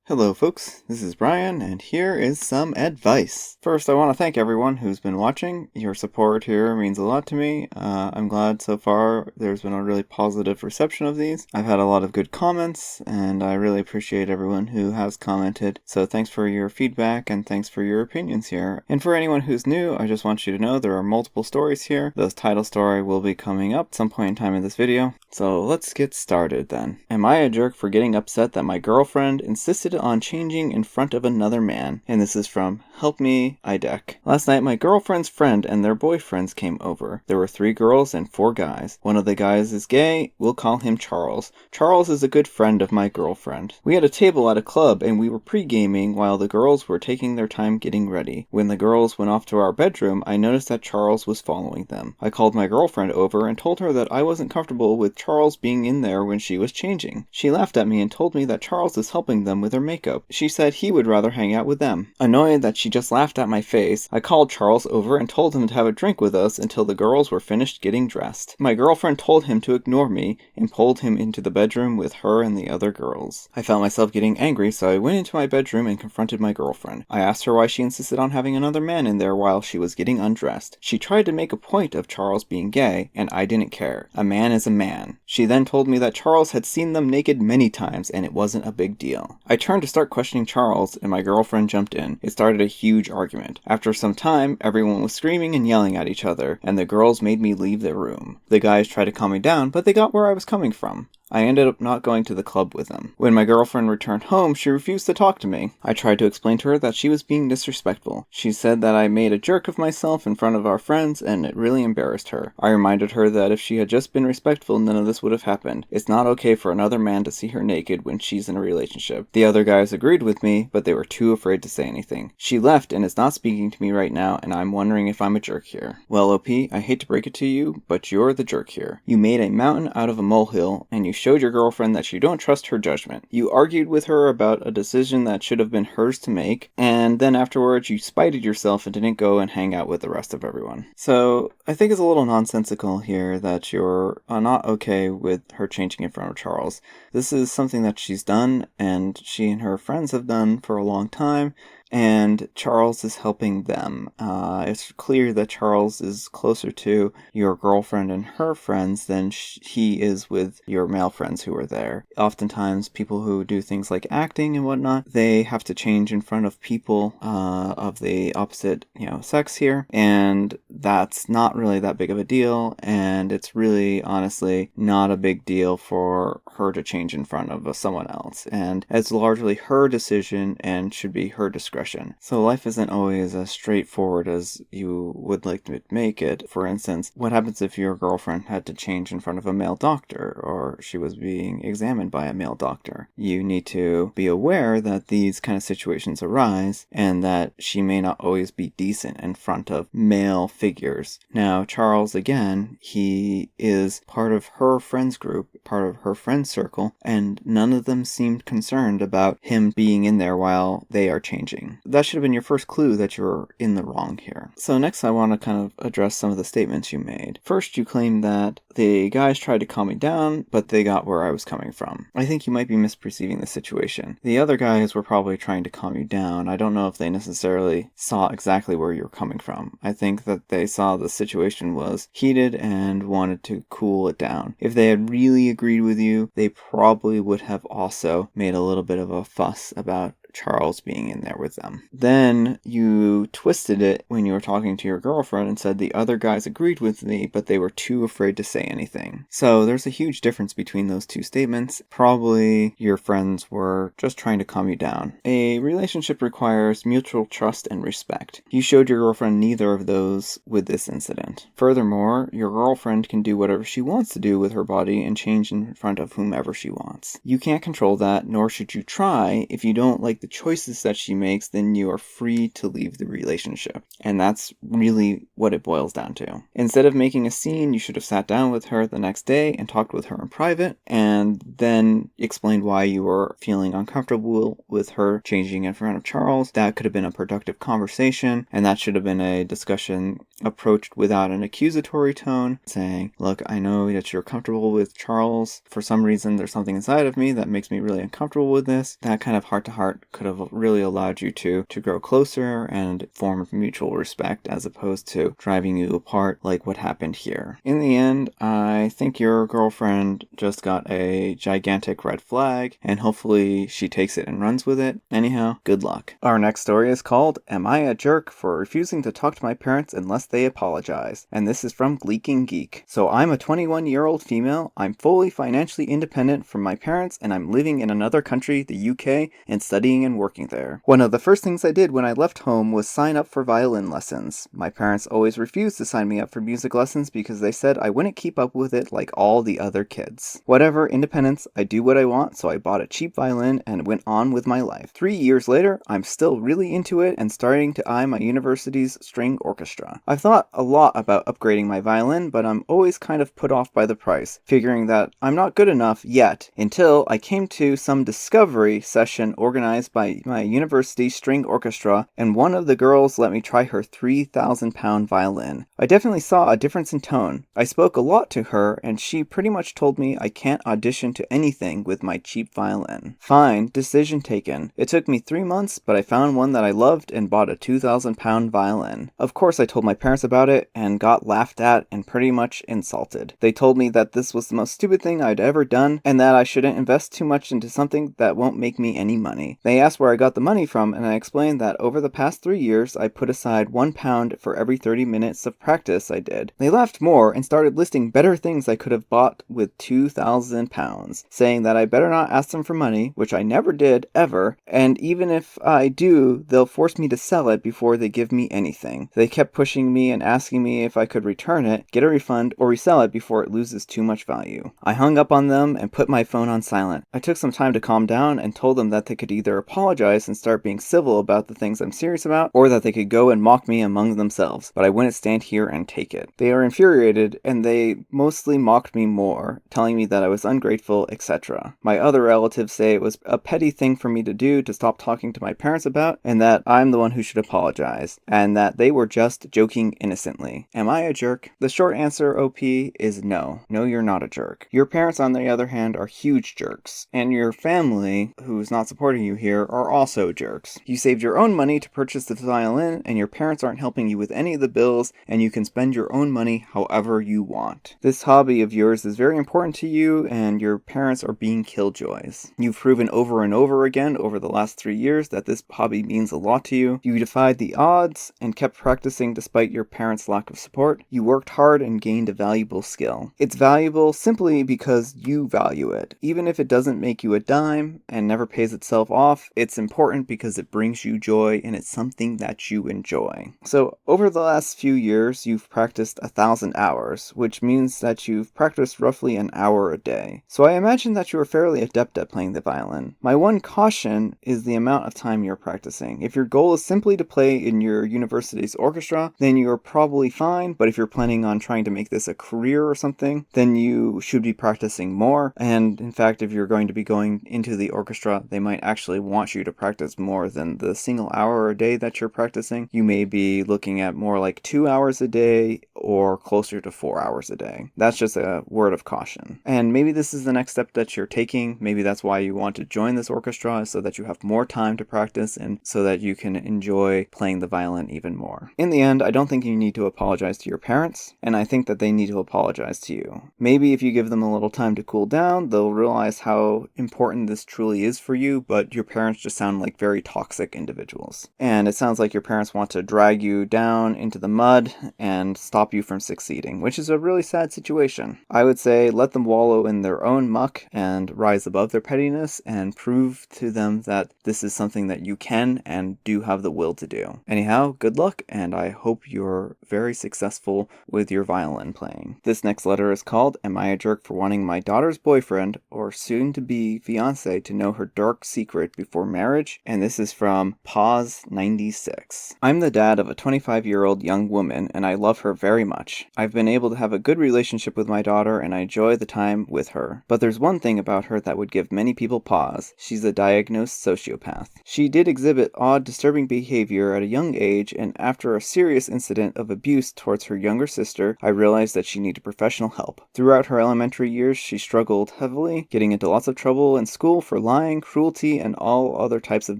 Hello folks, this is Brian, and here is some advice. First, I want to thank everyone who's been watching. Your support here means a lot to me. I'm glad so far there's been a really positive reception of these. I've had a lot of good comments, and I really appreciate everyone who has commented. So thanks for your feedback, and thanks for your opinions here. And for anyone who's new, I just want you to know there are multiple stories here. The title story will be coming up at some point in time in this video. So let's get started then. Am I a jerk for getting upset that my girlfriend insisted on changing in front of another man? And this is from Help Me, IDEC. Last night, my girlfriend's friend and their boyfriends came over. There were 3 girls and 4 guys. One of the guys is gay. We'll call him Charles. Charles is a good friend of my girlfriend. We had a table at a club and we were pre-gaming while the girls were taking their time getting ready. When the girls went off to our bedroom, I noticed that Charles was following them. I called my girlfriend over and told her that I wasn't comfortable with Charles being in there when she was changing. She laughed at me and told me that Charles is helping them with their makeup. She said he would rather hang out with them. Annoyed that she just laughed at my face, I called Charles over and told him to have a drink with us until the girls were finished getting dressed. My girlfriend told him to ignore me and pulled him into the bedroom with her and the other girls. I felt myself getting angry, so I went into my bedroom and confronted my girlfriend. I asked her why she insisted on having another man in there while she was getting undressed. She tried to make a point of Charles being gay, and I didn't care. A man is a man. She then told me that Charles had seen them naked many times and it wasn't a big deal. I turned to start questioning Charles and my girlfriend jumped in. It started a huge argument. After some time, everyone was screaming and yelling at each other, and the girls made me leave the room. The guys tried to calm me down, but they got where I was coming from. I ended up not going to the club with them. When my girlfriend returned home, she refused to talk to me. I tried to explain to her that she was being disrespectful. She said that I made a jerk of myself in front of our friends and it really embarrassed her. I reminded her that if she had just been respectful, none of this would have happened. It's not okay for another man to see her naked when she's in a relationship. The other guys agreed with me, but they were too afraid to say anything. She left and is not speaking to me right now, and I'm wondering if I'm a jerk here. Well, OP, I hate to break it to you, but you're the jerk here. You made a mountain out of a molehill, and you showed your girlfriend that you don't trust her judgment. You argued with her about a decision that should have been hers to make, and then afterwards you spited yourself and didn't go and hang out with the rest of everyone. So I think it's a little nonsensical here that you're not okay with her changing in front of Charles. This is something that she's done and she and her friends have done for a long time, and Charles is helping them. It's clear that Charles is closer to your girlfriend and her friends than he is with your male friends who are there. Oftentimes, people who do things like acting and whatnot, they have to change in front of people of the opposite, sex here, and that's not really that big of a deal, and it's really, honestly, not a big deal for her to change in front of someone else, and it's largely her decision and should be her discretion. So life isn't always as straightforward as you would like to make it. For instance, what happens if your girlfriend had to change in front of a male doctor, or she was being examined by a male doctor? You need to be aware that these kind of situations arise, and that she may not always be decent in front of male figures. Now, Charles, again, he is part of her friends group, part of her friend circle, and none of them seemed concerned about him being in there while they are changing. That should have been your first clue that you're in the wrong here. So next I want to kind of address some of the statements you made. First, you claimed that the guys tried to calm me down, but they got where I was coming from. I think you might be misperceiving the situation. The other guys were probably trying to calm you down. I don't know if they necessarily saw exactly where you're coming from. I think that they saw the situation was heated and wanted to cool it down. If they had really agreed with you, they probably would have also made a little bit of a fuss about Charles being in there with them. Then you twisted it when you were talking to your girlfriend and said the other guys agreed with me, but they were too afraid to say anything. So there's a huge difference between those two statements. Probably your friends were just trying to calm you down. A relationship requires mutual trust and respect. You showed your girlfriend neither of those with this incident. Furthermore, your girlfriend can do whatever she wants to do with her body and change in front of whomever she wants. You can't control that, nor should you try if you don't like the the choices that she makes, then you are free to leave the relationship. And that's really what it boils down to. Instead of making a scene, you should have sat down with her the next day and talked with her in private, and then explained why you were feeling uncomfortable with her changing in front of Charles. That could have been a productive conversation, and that should have been a discussion approached without an accusatory tone, saying, look, I know that you're comfortable with Charles. For some reason, there's something inside of me that makes me really uncomfortable with this. That kind of heart-to-heart could have really allowed you to grow closer and form mutual respect, as opposed to driving you apart like what happened here. In the end, I think your girlfriend just got a gigantic red flag, and hopefully she takes it and runs with it. Anyhow, good luck. Our next story is called, Am I a Jerk for Refusing to Talk to My Parents Unless They Apologize? And this is from Gleeking Geek. So I'm a 21-year-old female. I'm fully financially independent from my parents, and I'm living in another country, the UK, and studying and working there. One of the first things I did when I left home was sign up for violin lessons. My parents always refused to sign me up for music lessons because they said I wouldn't keep up with it like all the other kids. Whatever, independence, I do what I want, so I bought a cheap violin and went on with my life. 3 years later, I'm still really into it and starting to eye my university's string orchestra. I've thought a lot about upgrading my violin, but I'm always kind of put off by the price, figuring that I'm not good enough yet, until I came to some discovery session organized by my university string orchestra, and one of the girls let me try her 3,000-pound violin. I definitely saw a difference in tone. I spoke a lot to her, and she pretty much told me I can't audition to anything with my cheap violin. Fine, decision taken. It took me 3 months, but I found one that I loved and bought a 2,000-pound violin. Of course, I told my parents about it and got laughed at and pretty much insulted. They told me that this was the most stupid thing I'd ever done and that I shouldn't invest too much into something that won't make me any money. They asked where I got the money from, and I explained that over the past 3 years, I put aside £1 for every 30 minutes of practice I did. They laughed more and started listing better things I could have bought with £2,000, saying that I better not ask them for money, which I never did, ever, and even if I do, they'll force me to sell it before they give me anything. They kept pushing me and asking me if I could return it, get a refund, or resell it before it loses too much value. I hung up on them and put my phone on silent. I took some time to calm down and told them that they could either apologize and start being civil about the things I'm serious about, or that they could go and mock me among themselves, but I wouldn't stand here and take it. They are infuriated, and they mostly mocked me more, telling me that I was ungrateful, etc. My other relatives say it was a petty thing for me to do to stop talking to my parents about, and that I'm the one who should apologize, and that they were just joking innocently. Am I a jerk? The short answer, OP, is no. No, you're not a jerk. Your parents, on the other hand, are huge jerks, and your family, who's not supporting you here, are also jerks. You saved your own money to purchase the violin, and your parents aren't helping you with any of the bills, and you can spend your own money however you want. This hobby of yours is very important to you, and your parents are being killjoys. You've proven over and over again over the last 3 years that this hobby means a lot to you. You defied the odds and kept practicing despite your parents' lack of support. You worked hard and gained a valuable skill. It's valuable simply because you value it. Even if it doesn't make you a dime and never pays itself off, it's important because it brings you joy and it's something that you enjoy. So over the last few years, you've practiced 1,000 hours, which means that you've practiced roughly an hour a day. So I imagine that you are fairly adept at playing the violin. My one caution is the amount of time you're practicing. If your goal is simply to play in your university's orchestra, then you're probably fine, but if you're planning on trying to make this a career or something, then you should be practicing more. And in fact, if you're going to be going into the orchestra, they might actually want you to practice more than the single hour a day that you're practicing. You may be looking at more like 2 hours a day or closer to 4 hours a day. That's just a word of caution. And maybe this is the next step that you're taking. Maybe that's why you want to join this orchestra, so that you have more time to practice and so that you can enjoy playing the violin even more. In the end, I don't think you need to apologize to your parents, and I think that they need to apologize to you. Maybe if you give them a little time to cool down, they'll realize how important this truly is for you, but your parents just sound like very toxic individuals. And it sounds like your parents want to drag you down into the mud and stop you from succeeding, which is a really sad situation. I would say let them wallow in their own muck and rise above their pettiness and prove to them that this is something that you can and do have the will to do. Anyhow, good luck, and I hope you're very successful with your violin playing. This next letter is called, Am I a Jerk for Wanting My Daughter's Boyfriend, or soon-to-be fiance, to know her dark secret before marriage, and this is from Pause96. I'm the dad of a 25-year-old young woman, and I love her very much. I've been able to have a good relationship with my daughter, and I enjoy the time with her. But there's one thing about her that would give many people pause. She's a diagnosed sociopath. She did exhibit odd, disturbing behavior at a young age, and after a serious incident of abuse towards her younger sister, I realized that she needed professional help. Throughout her elementary years, she struggled heavily, getting into lots of trouble in school for lying, cruelty, and all other types of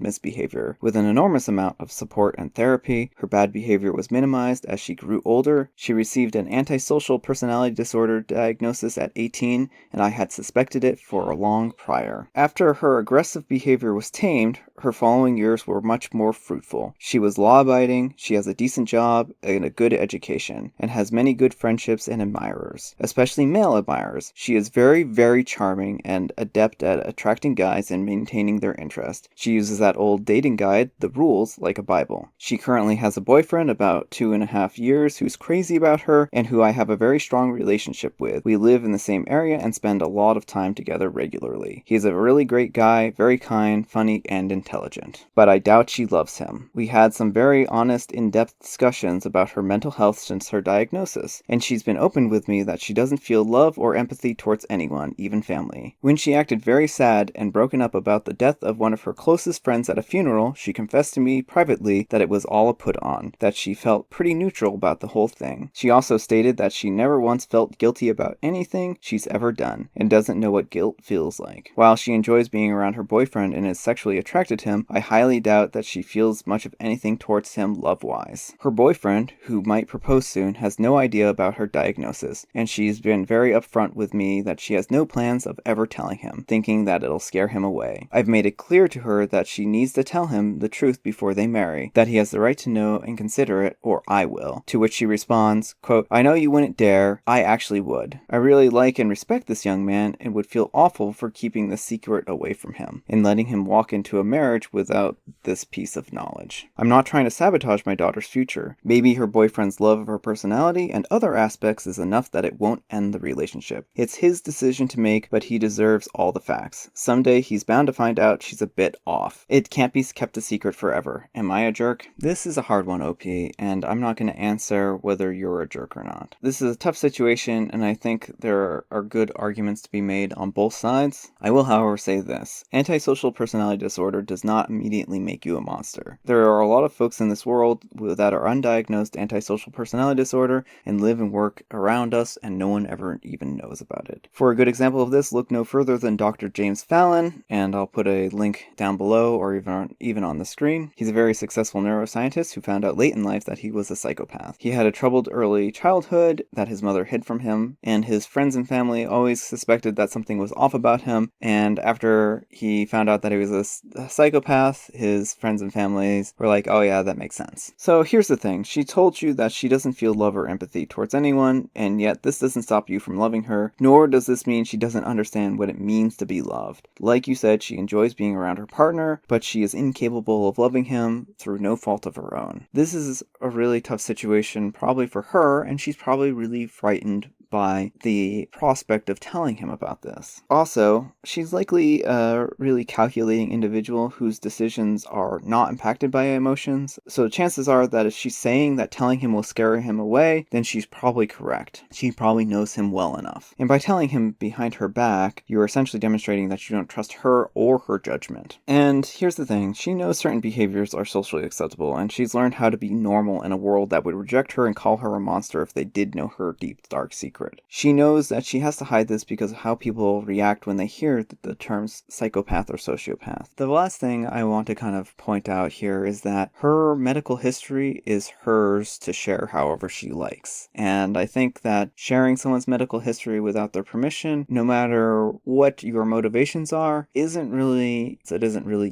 misbehavior. With an enormous amount of support and therapy, her bad behavior was minimized as she grew older. She received an antisocial personality disorder diagnosis at 18, and I had suspected it for a long prior. After her aggressive behavior was tamed, her following years were much more fruitful. She was law-abiding, she has a decent job and a good education, and has many good friendships and admirers, especially male admirers. She is very, very charming and adept at attracting guys and maintaining their interest. She uses that old dating guide, The Rules, like a Bible. She currently has a boyfriend about 2.5 years who's crazy about her and who I have a very strong relationship with. We live in the same area and spend a lot of time together regularly. He's a really great guy, very kind, funny, and intelligent. But I doubt she loves him. We had some very honest, in-depth discussions about her mental health since her diagnosis, and she's been open with me that she doesn't feel love or empathy towards anyone, even family. When she acted very sad and broken up about the death of one of her closest friends at a funeral, she confessed to me privately that it was all a put on, that she felt pretty neutral about the whole thing. She also stated that she never once felt guilty about anything she's ever done, and doesn't know what guilt feels like. While she enjoys being around her boyfriend and is sexually attracted to him, I highly doubt that she feels much of anything towards him love-wise. Her boyfriend, who might propose soon, has no idea about her diagnosis, and she's been very upfront with me that she has no plans of ever telling him, thinking that it'll scare him away. I've made it clear to her that she needs to tell him the truth before they marry, that he has the right to know and consider it, or I will. To which she responds, quote, I know you wouldn't dare, I actually would. I really like and respect this young man and would feel awful for keeping the secret away from him and letting him walk into a marriage without this piece of knowledge. I'm not trying to sabotage my daughter's future. Maybe her boyfriend's love of her personality and other aspects is enough that it won't end the relationship. It's his decision to make, but he deserves all the facts. Someday he's bound to find out she's a bit off. It can't be kept a secret forever. Am I a jerk? This is a hard one, OP, and I'm not going to answer whether you're a jerk or not. This is a tough situation, and I think there are good arguments to be made on both sides. I will, however, say this. Antisocial personality disorder does not immediately make you a monster. There are a lot of folks in this world that are undiagnosed antisocial personality disorder and live and work around us, and no one ever even knows about it. For a good example of this, look no further than Dr. James Fallon, and I'll put a link down below or even on the screen. He's a very successful neuroscientist who found out late in life that he was a psychopath. He had a troubled early childhood that his mother hid from him, and his friends and family always suspected that something was off about him, and after he found out that he was a psychopath, his friends and families were like, oh yeah, that makes sense. So here's the thing. She told you that she doesn't feel love or empathy towards anyone, and yet this doesn't stop you from loving her, nor does this mean she doesn't understand what it means to be loved. Like you said, she enjoys being around her partner, but she is incapable of loving him through no fault of her own. This is a really tough situation probably for her, and she's probably really frightened by the prospect of telling him about this. Also, she's likely a really calculating individual whose decisions are not impacted by emotions, so chances are that if she's saying that telling him will scare him away, then she's probably correct. She probably knows him well enough. And by telling him behind her back, you're essentially demonstrating that you don't trust her or her judgment. And here's the thing, she knows certain behaviors are socially acceptable, and she's learned how to be normal in a world that would reject her and call her a monster if they did know her deep, dark secret. She knows that she has to hide this because of how people react when they hear the terms psychopath or sociopath. The last thing I want to kind of point out here is that her medical history is hers to share however she likes. And I think that sharing someone's medical history without their permission, no matter what your motivations are, isn't really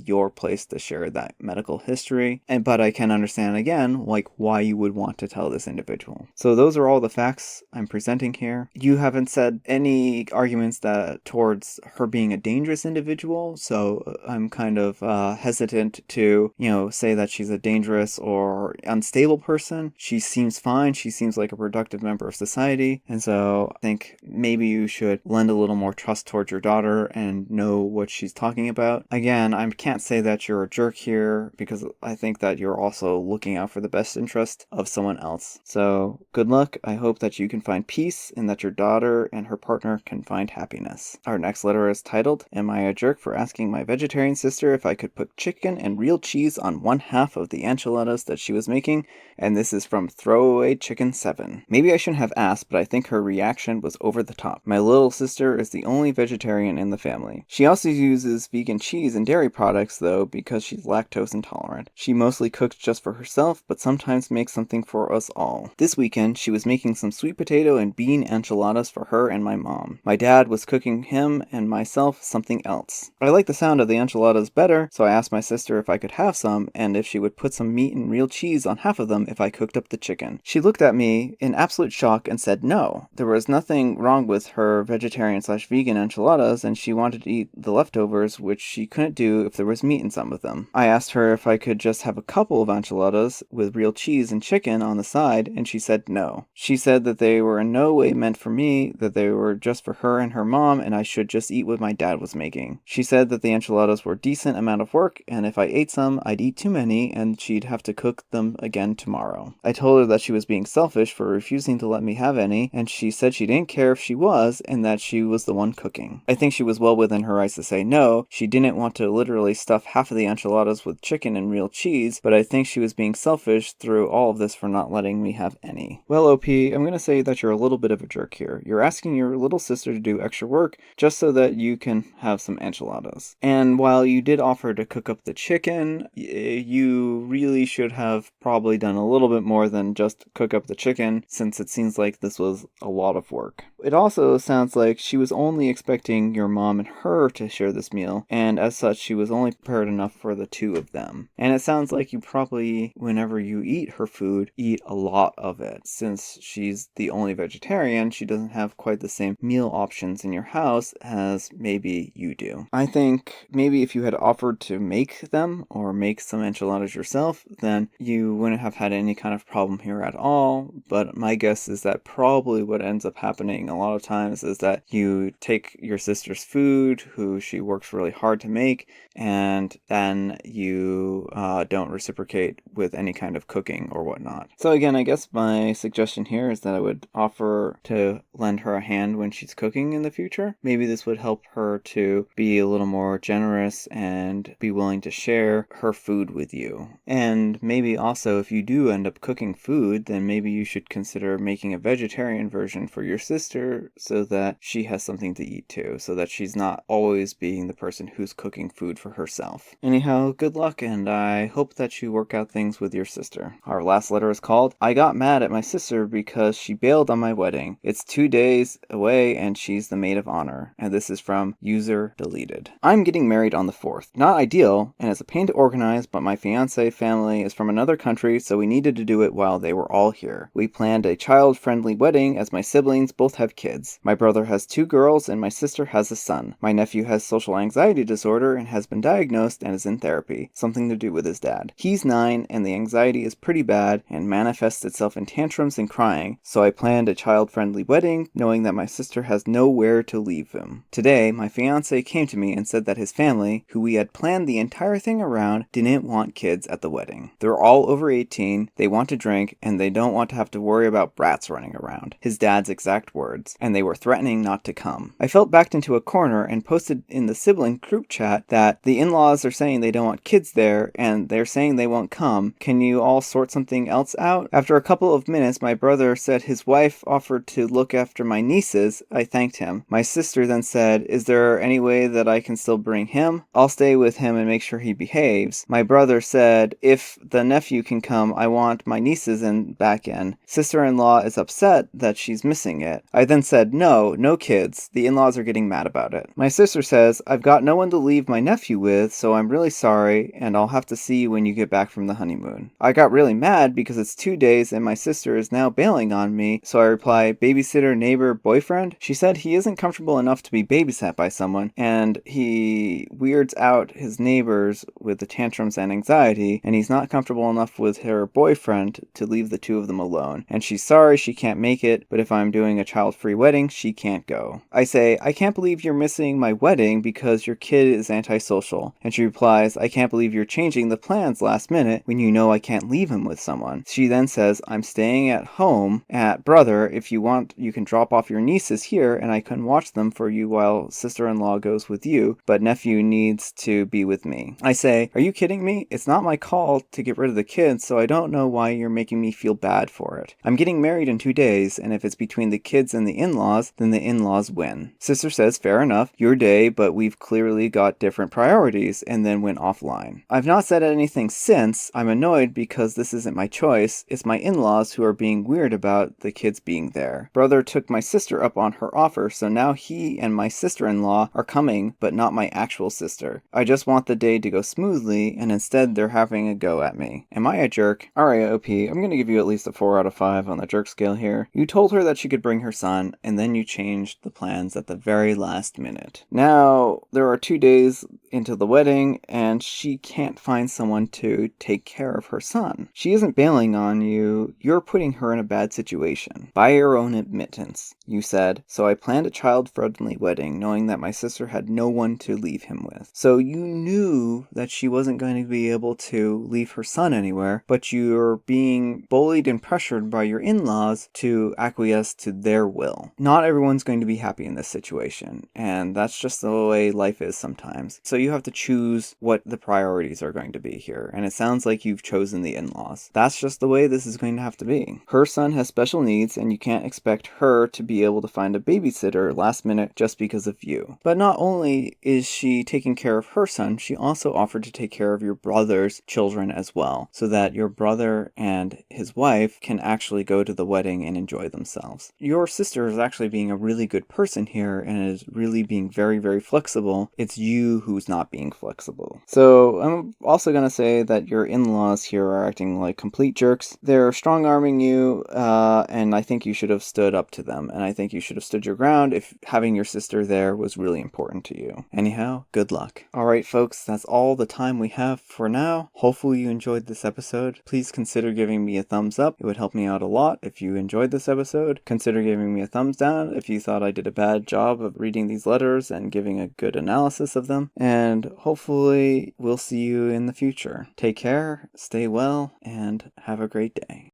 your place to share that medical history. But I can understand again, like, why you would want to tell this individual. So those are all the facts I'm presenting here. You haven't said any arguments that towards her being a dangerous individual, so I'm kind of hesitant to, say that she's a dangerous or unstable person. She seems fine. She seems like a productive member of society, and so I think maybe you should lend a little more trust towards your daughter and know what she's talking about. Again, I can't say that you're a jerk here, because I think that you're also looking out for the best interest of someone else. So good luck. I hope that you can find peace and that your daughter and her partner can find happiness. Our next letter is titled, Am I a Jerk for Asking My Vegetarian Sister if I could put chicken and real cheese on one half of the enchiladas that she was making? And this is from Throwaway Chicken 7. Maybe I shouldn't have asked, but I think her reaction was over the top. My little sister is the only vegetarian in the family. She also uses vegan cheese and dairy products, though, because she's lactose intolerant. She mostly cooks just for herself, but sometimes makes something for us all. This weekend, she was making some sweet potato and bean enchiladas for her and my mom. My dad was cooking him and myself something else. I like the sound of the enchiladas better, so I asked my sister if I could have some, and if she would put some meat and real cheese on half of them if I cooked up the chicken. She looked at me in absolute shock and said no. There was nothing wrong with her vegetarian/vegan enchiladas, and she wanted to eat the leftovers, which she couldn't do if there was meat in some of them. I asked her if I could just have a couple of enchiladas with real cheese and chicken on the side, and she said no. She said that they were in no way meant for me, that they were just for her and her mom, and I should just eat what my dad was making. She said that the enchiladas were a decent amount of work, and if I ate some, I'd eat too many, and she'd have to cook them again tomorrow. I told her that she was being selfish for refusing to let me have any, and she said she didn't care if she was, and that she was the one cooking. I think she was well within her rights to say no. She didn't want to literally stuff half of the enchiladas with chicken and real cheese, but I think she was being selfish through all of this for not letting me have any. Well, OP, I'm going to say that you're a little bit of a jerk here. You're asking your little sister to do extra work just so that you can have some enchiladas. And while you did offer to cook up the chicken, you really should have probably done a little bit more than just cook up the chicken, since it seems like this was a lot of work. It also sounds like she was only expecting your mom and her to share this meal, and as such, she was only prepared enough for the two of them. And it sounds like you probably, whenever you eat her food, eat a lot of it. Since she's the only vegetarian, she doesn't have quite the same meal options in your house as maybe you do. I think maybe if you had offered to make them, or make some enchiladas yourself, then you wouldn't have had any kind of problem here at all. But my guess is that probably what ends up happening a lot of times is that you take your sister's food, who she works really hard to make, and then you don't reciprocate with any kind of cooking or whatnot. So again, I guess my suggestion here is that I would offer to lend her a hand when she's cooking in the future. Maybe this would help her to be a little more generous and be willing to share her food with you. And maybe also, if you do end up cooking food, then maybe you should consider making a vegetarian version for your sister so that she has something to eat too, so that she's not always being the person who's cooking food for herself. Anyhow, good luck, and I hope that you work out things with your sister. Our last letter is called, I got mad at my sister because she bailed on my wedding. It's 2 days away and she's the maid of honor. And this is from user deleted. I'm getting married on the 4th. Not ideal, and it's a pain to organize, but my fiance family is from another country, so we needed to do it while they were all here. We planned a child-friendly wedding as my siblings both have kids. My brother has 2 girls and my sister has a son. My nephew has social anxiety disorder and has been diagnosed and is in therapy, something to do with his dad. He's 9 and the anxiety is pretty bad and manifests itself in tantrums and crying, so I planned a child-friendly wedding knowing that my sister has nowhere to leave him. Today, my fiance came to me and said that his family, who we had planned the entire thing around, didn't want kids at the wedding. They're all over 18, they want to drink, and they don't want to have to worry about brats running around, his dad's exact words, and they were threatening not to come. I felt backed into a corner and posted in the sibling group chat that the in-laws are saying they don't want kids there, and they're saying they won't come. Can you all sort something else out? After a couple of minutes, my brother said his wife offered to look after my nieces. I thanked him. My sister then said, is there any way that I can still bring him? I'll stay with him and make sure he behaves. My brother said, if the nephew can come, I want my nieces back in. Sister-in-law is upset that she's missing it. I then said, no kids. The in-laws are getting mad about it. My sister says, I've got no one to leave my nephew with, so I'm really sorry, and I'll have to see you when you get back from the honeymoon. I got really mad because it's 2 days and my sister is now bailing on me, so I reply, babysitter, neighbor, boyfriend? She said he isn't comfortable enough to be babysat by someone, and he weirds out his neighbors with the tantrums and anxiety, and he's not comfortable enough with her boyfriend to leave the two of them alone. And she's sorry she can't make it, but if I'm doing a child-free wedding, she can't go. I say, I can't believe you're missing my wedding because your kid is antisocial. And she replies, I can't believe you're changing the plans last minute when you know I can't leave him with someone. She then says, I'm staying at home at brother. If you want, you can drop off your nieces here and I can watch them for you while sister-in-law goes with you, but nephew needs to be with me. I say, are you kidding me? It's not my call to get rid of the kids, so I don't know why you're making me feel bad for it. I'm getting married in 2 days, and if it's between the kids and the in-laws, then the in-laws win. Sister says, fair enough, your day, but we've clearly got different priorities, and then went offline. I've not said anything since. I'm annoyed because this isn't my choice. It's my in-laws who are being weird about the kids being there. Brother took my sister up on her offer, so now he and my sister-in-law are coming, but not my actual sister. I just want the day to go smoothly, and instead they're having a go at me. Am I a jerk? Alright, OP, I'm gonna give you at least a 4 out of 5 on the jerk scale here. You told her that she could bring her son, and then you changed the plans at the very last minute. Now, there are 2 days into the wedding, and she can't find someone to take care of her son. She isn't bailing on you, you're putting her in a bad situation. By your own admittance, you said, so I planned a child-friendly wedding, knowing that my sister had no one to leave him with. So you knew that she wasn't going to be able to leave her son anywhere, but you're being bullied and pressured by your in-laws to acquiesce to their will. Not everyone's going to be happy in this situation, and that's just the way life is sometimes. So you have to choose what the priorities are going to be here, and it sounds like you've chosen the in-laws. That's just the way this is going to have to be. Her son has special needs, and you can't expect her to be able to find a babysitter last minute just because of you. But not only is she taking care of her son, she also offered to take care of your brother's children as well, so that your brother and his wife can actually go to the wedding and enjoy themselves. Your sister is actually being a really good person here and is really being very, very flexible. It's you who's not being flexible. So I'm also going to say that your in-laws here are acting like complete jerks. They're strong-arming you, and I think you should have stood up to them, and I think you should have stood your ground if having your sister there was really important to you. Anyhow, good luck. Alright folks, that's all the time we have for now. Hopefully you enjoyed this episode. Please consider giving me a thumbs up. It would help me out a lot if you enjoyed this episode. Consider giving me a thumbs down if you thought I did a bad job of reading these letters and giving a good analysis of them. And hopefully we'll see you in the future. Take care, stay well, and have a great day.